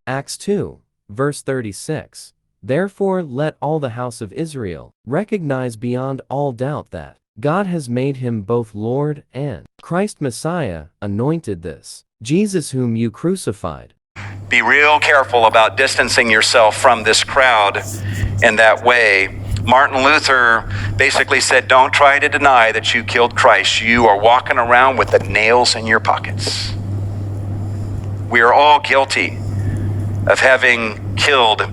Acts 2, verse 36. Therefore let all the house of Israel recognize beyond all doubt that God has made him both Lord and Christ Messiah, anointed this Jesus whom you crucified. Be real careful about distancing yourself from this crowd in that way. Martin Luther basically said, don't try to deny that you killed Christ. You are walking around with the nails in your pockets. We are all guilty of having killed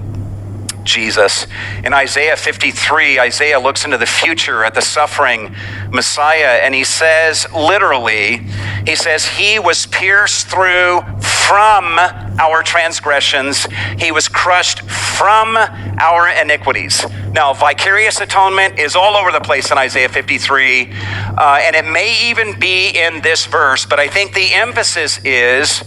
Jesus. In Isaiah 53, Isaiah looks into the future at the suffering Messiah, and he says, literally, he says, he was pierced through from our transgressions. He was crushed from our iniquities. Now, vicarious atonement is all over the place in Isaiah 53, and it may even be in this verse, but I think the emphasis is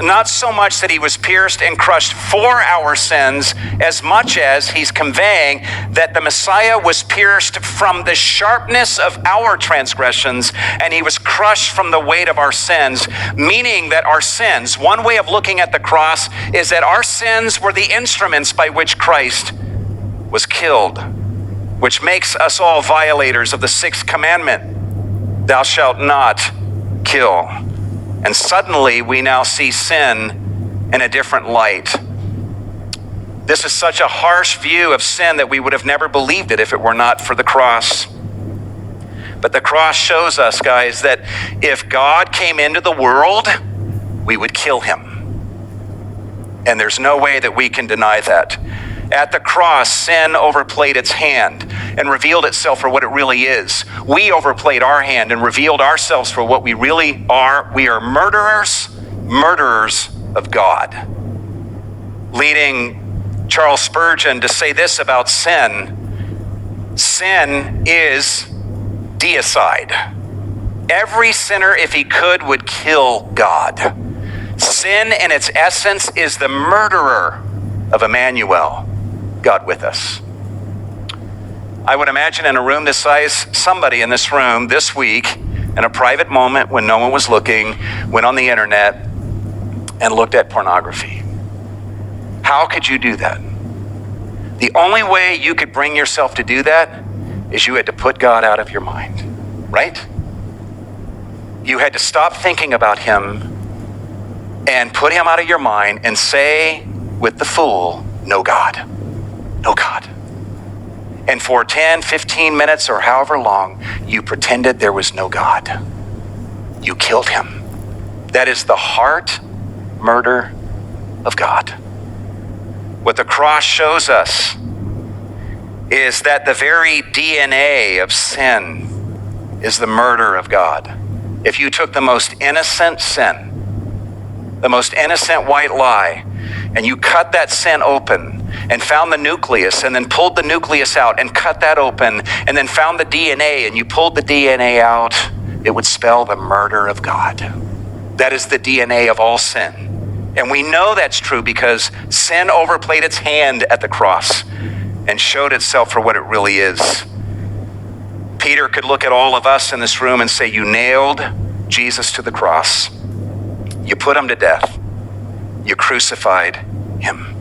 not so much that he was pierced and crushed for our sins, as much as he's conveying that the Messiah was pierced from the sharpness of our transgressions, and he was crushed from the weight of our sins, meaning that our sins, one way of looking at the cross is that our sins were the instruments by which Christ was killed, which makes us all violators of the sixth commandment, thou shalt not kill. And suddenly we now see sin in a different light. This is such a harsh view of sin that we would have never believed it if it were not for the cross. But the cross shows us, guys, that if God came into the world, we would kill him. And there's no way that we can deny that. At the cross, sin overplayed its hand and revealed itself for what it really is. We overplayed our hand and revealed ourselves for what we really are. We are murderers of God. Leading Charles Spurgeon to say this about sin: sin is deicide. Every sinner, if he could, would kill God. Sin in its essence is the murderer of Emmanuel, God with us. I would imagine in a room this size, somebody in this room this week, in a private moment when no one was looking, went on the internet and looked at pornography. How could you do that? The only way you could bring yourself to do that is you had to put God out of your mind, right? You had to stop thinking about him and put him out of your mind and say with the fool, no God. No God. And for 10, 15 minutes or however long, you pretended there was no God. You killed him. That is the heart murder of God. What the cross shows us is that the very DNA of sin is the murder of God. If you took the most innocent sin, the most innocent white lie, and you cut that sin open and found the nucleus and then pulled the nucleus out and cut that open and then found the DNA and you pulled the DNA out, it would spell the murder of God. That is the DNA of all sin. And we know that's true because sin overplayed its hand at the cross and showed itself for what it really is. Peter could look at all of us in this room and say, you nailed Jesus to the cross. You put him to death. You crucified him.